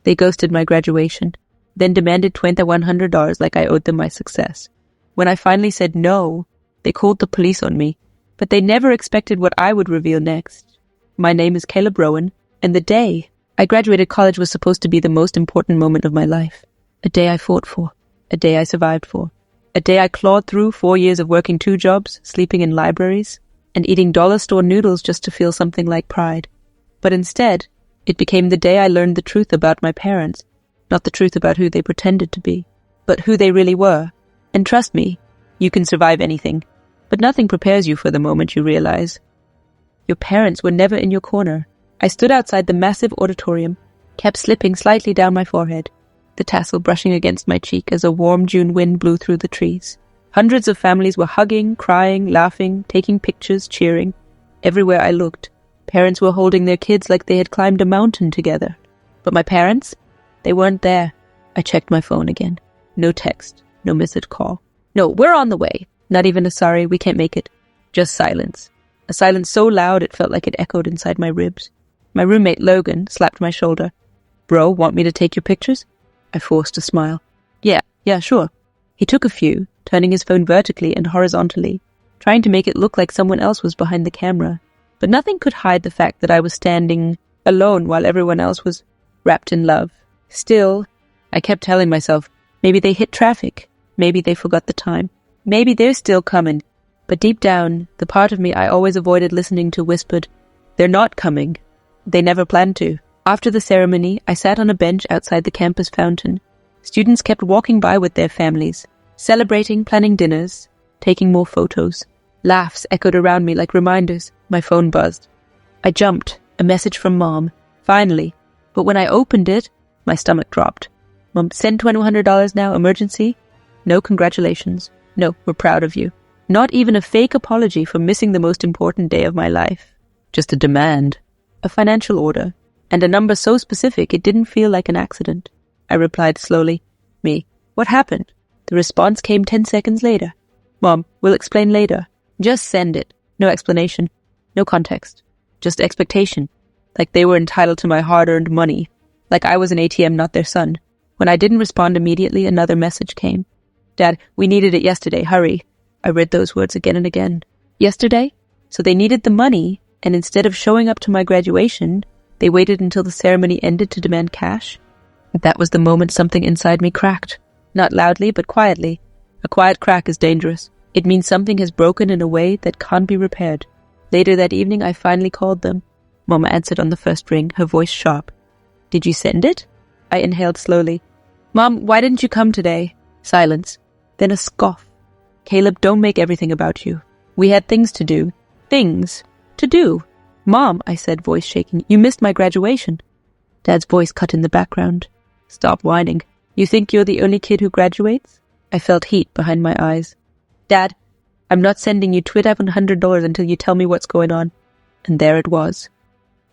They ghosted my graduation, then demanded $2,100 like I owed them my success. When I finally said no, they called the police on me, but they never expected what I would reveal next. My name is Caleb Rowan, and the day I graduated college was supposed to be the most important moment of my life. A day I fought for, a day I survived for, a day I clawed through 4 years of working 2 jobs, sleeping in libraries, and eating dollar store noodles just to feel something like pride. But instead, it became the day I learned the truth about my parents, not the truth about who they pretended to be, but who they really were. And trust me, you can survive anything, but nothing prepares you for the moment you realize. Your parents were never in your corner. I stood outside the massive auditorium, kept slipping slightly down my forehead, the tassel brushing against my cheek as a warm June wind blew through the trees. Hundreds of families were hugging, crying, laughing, taking pictures, cheering. Everywhere I looked, parents were holding their kids like they had climbed a mountain together. But my parents? They weren't there. I checked my phone again. No text, no missed call. No, we're on the way. Not even a sorry, we can't make it. Just silence. A silence so loud it felt like it echoed inside my ribs. My roommate Logan slapped my shoulder. Bro, want me to take your pictures? I forced a smile. Yeah, sure. He took a few, turning his phone vertically and horizontally, trying to make it look like someone else was behind the camera. But nothing could hide the fact that I was standing alone while everyone else was wrapped in love. Still, I kept telling myself, maybe they hit traffic. Maybe they forgot the time. Maybe they're still coming. But deep down, the part of me I always avoided listening to whispered, they're not coming. They never planned to. After the ceremony, I sat on a bench outside the campus fountain. Students kept walking by with their families, celebrating, planning dinners, taking more photos. Laughs echoed around me like reminders. My phone buzzed. I jumped. A message from Mom. Finally. But when I opened it, my stomach dropped. Mom, send $2,100 now, emergency? No congratulations. No, we're proud of you. Not even a fake apology for missing the most important day of my life. Just a demand. A financial order. And a number so specific it didn't feel like an accident. I replied slowly. Me. What happened? The response came 10 seconds later. Mom, we'll explain later. Just send it. No explanation. No context. Just expectation. Like they were entitled to my hard-earned money. Like I was an ATM, not their son. When I didn't respond immediately, another message came. Dad, we needed it yesterday. Hurry. I read those words again and again. Yesterday? So they needed the money, and instead of showing up to my graduation, they waited until the ceremony ended to demand cash? That was the moment something inside me cracked. Not loudly, but quietly. A quiet crack is dangerous. It means something has broken in a way that can't be repaired. Later that evening, I finally called them. Mama answered on the first ring, her voice sharp. Did you send it? I inhaled slowly. Mom, why didn't you come today? Silence. Then a scoff. Caleb, don't make everything about you. We had things to do. Things to do. Mom, I said, voice shaking, you missed my graduation. Dad's voice cut in the background. Stop whining. You think you're the only kid who graduates? I felt heat behind my eyes. Dad, I'm not sending you $2,100 until you tell me what's going on. And there it was.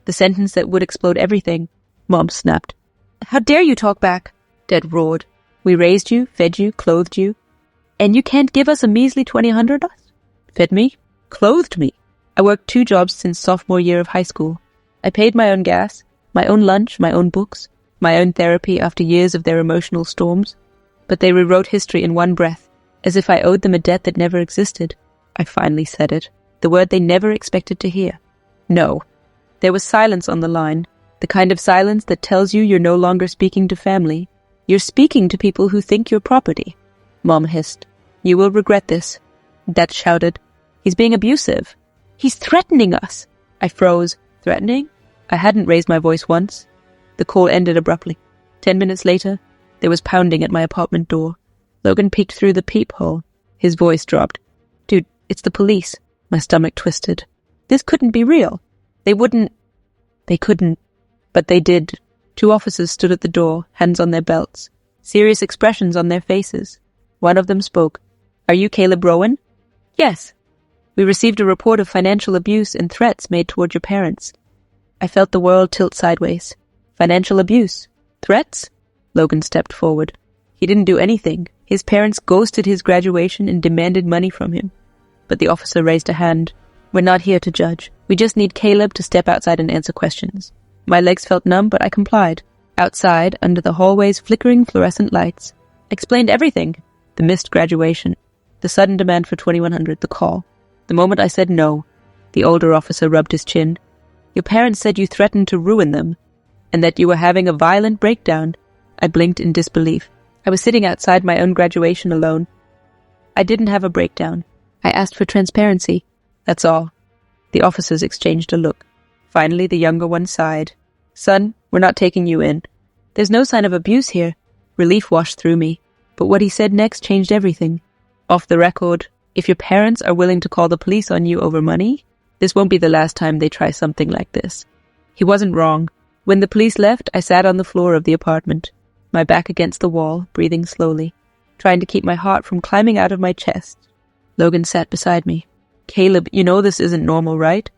The sentence that would explode everything. Mom snapped. How dare you talk back? Dad roared. We raised you, fed you, clothed you. And you can't give us a measly $2,100? Fed me? Clothed me? I worked 2 jobs since sophomore year of high school. I paid my own gas, my own lunch, my own books, my own therapy after years of their emotional storms. But they rewrote history in one breath, as if I owed them a debt that never existed. I finally said it, the word they never expected to hear. No. There was silence on the line, the kind of silence that tells you you're no longer speaking to family. You're speaking to people who think you're property. Mom hissed. You will regret this. Dad shouted. He's being abusive. He's threatening us. I froze. Threatening? I hadn't raised my voice once. The call ended abruptly. 10 minutes later, there was pounding at my apartment door. Logan peeked through the peephole. His voice dropped. Dude, it's the police. My stomach twisted. This couldn't be real. They couldn't. But they did. 2 officers stood at the door, hands on their belts, serious expressions on their faces. One of them spoke. Are you Caleb Rowan? Yes. We received a report of financial abuse and threats made toward your parents. I felt the world tilt sideways. Financial abuse? Threats? Logan stepped forward. He didn't do anything. His parents ghosted his graduation and demanded money from him. But the officer raised a hand. We're not here to judge. We just need Caleb to step outside and answer questions. My legs felt numb, but I complied. Outside, under the hallway's flickering fluorescent lights, I explained everything. The missed graduation, the sudden demand for $2,100, the call. The moment I said no, the older officer rubbed his chin. Your parents said you threatened to ruin them, and that you were having a violent breakdown. I blinked in disbelief. I was sitting outside my own graduation alone. I didn't have a breakdown. I asked for transparency. That's all. The officers exchanged a look. Finally, the younger one sighed. Son, we're not taking you in. There's no sign of abuse here. Relief washed through me. But what he said next changed everything. Off the record, if your parents are willing to call the police on you over money, this won't be the last time they try something like this. He wasn't wrong. When the police left, I sat on the floor of the apartment, my back against the wall, breathing slowly, trying to keep my heart from climbing out of my chest. Logan sat beside me. Caleb, you know this isn't normal, right?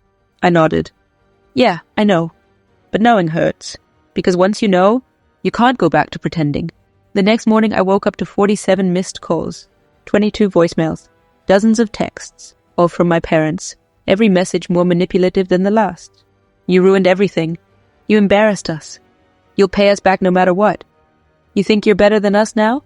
I nodded. Yeah, I know. But knowing hurts. Because once you know, you can't go back to pretending. The next morning I woke up to 47 missed calls, 22 voicemails, dozens of texts, all from my parents, every message more manipulative than the last. You ruined everything. You embarrassed us. You'll pay us back no matter what. You think you're better than us now?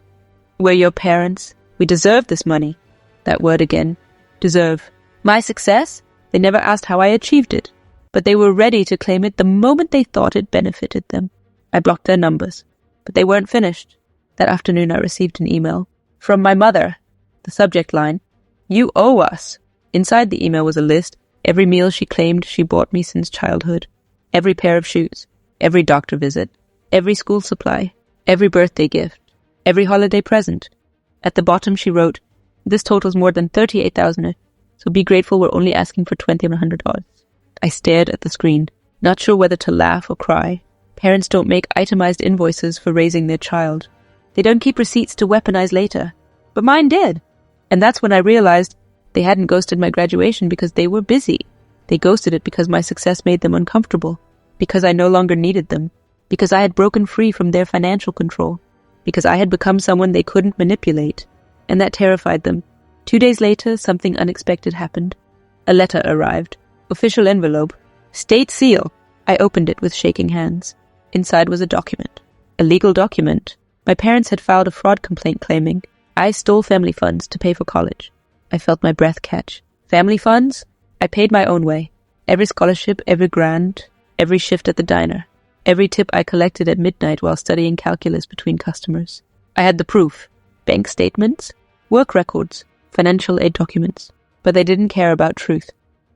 We're your parents. We deserve this money. That word again. Deserve. My success? They never asked how I achieved it. But they were ready to claim it the moment they thought it benefited them. I blocked their numbers. But they weren't finished. That afternoon I received an email. From my mother. The subject line. You owe us. Inside the email was a list. Every meal she claimed she bought me since childhood. Every pair of shoes. Every doctor visit. Every school supply. Every birthday gift. Every holiday present. At the bottom she wrote, this totals more than $38,000, so be grateful we're only asking for $2,100. I stared at the screen, not sure whether to laugh or cry. Parents don't make itemized invoices for raising their child. They don't keep receipts to weaponize later. But mine did. And that's when I realized they hadn't ghosted my graduation because they were busy. They ghosted it because my success made them uncomfortable, because I no longer needed them, because I had broken free from their financial control, because I had become someone they couldn't manipulate. And that terrified them. 2 days later, something unexpected happened. A letter arrived. Official envelope. State seal. I opened it with shaking hands. Inside was a document. A legal document. My parents had filed a fraud complaint claiming I stole family funds to pay for college. I felt my breath catch. Family funds? I paid my own way. Every scholarship, every grant, every shift at the diner. Every tip I collected at midnight while studying calculus between customers. I had the proof. Bank statements, work records, financial aid documents. But they didn't care about truth.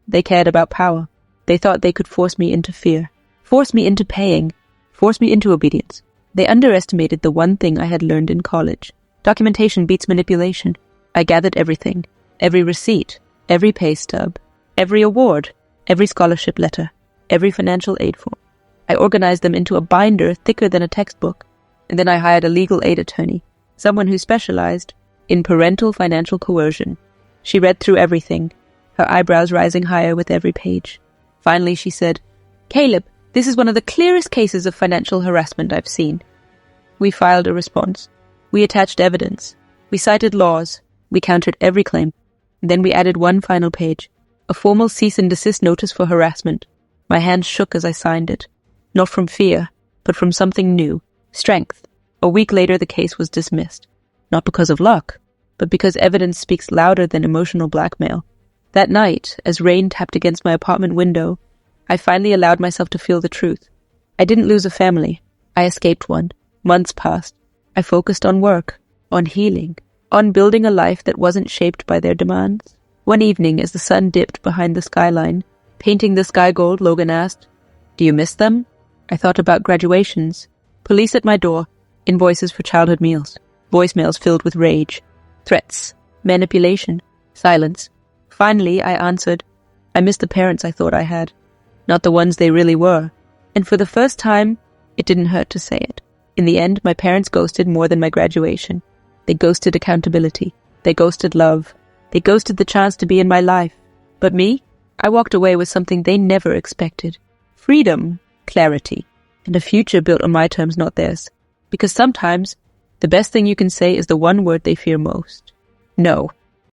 They cared about power. They thought they could force me into fear, force me into paying, force me into obedience. They underestimated the one thing I had learned in college. Documentation beats manipulation. I gathered everything, every receipt, every pay stub, every award, every scholarship letter, every financial aid form. I organized them into a binder thicker than a textbook, and then I hired a legal aid attorney, someone who specialized in parental financial coercion. She read through everything, her eyebrows rising higher with every page. Finally, she said, Caleb, this is one of the clearest cases of financial harassment I've seen. We filed a response. We attached evidence. We cited laws. We countered every claim. And then we added one final page, a formal cease and desist notice for harassment. My hands shook as I signed it. Not from fear, but from something new. Strength. A week later, the case was dismissed. Not because of luck, but because evidence speaks louder than emotional blackmail. That night, as rain tapped against my apartment window, I finally allowed myself to feel the truth. I didn't lose a family. I escaped one. Months passed. I focused on work, on healing, on building a life that wasn't shaped by their demands. One evening, as the sun dipped behind the skyline, painting the sky gold, Logan asked, Do you miss them? I thought about graduations, police at my door, invoices for childhood meals, voicemails filled with rage, threats, manipulation, silence. Finally, I answered, I miss the parents I thought I had, not the ones they really were. And for the first time, it didn't hurt to say it. In the end, my parents ghosted more than my graduation. They ghosted accountability. They ghosted love. They ghosted the chance to be in my life. But me? I walked away with something they never expected. Freedom, clarity, and a future built on my terms, not theirs. Because sometimes, the best thing you can say is the one word they fear most. No.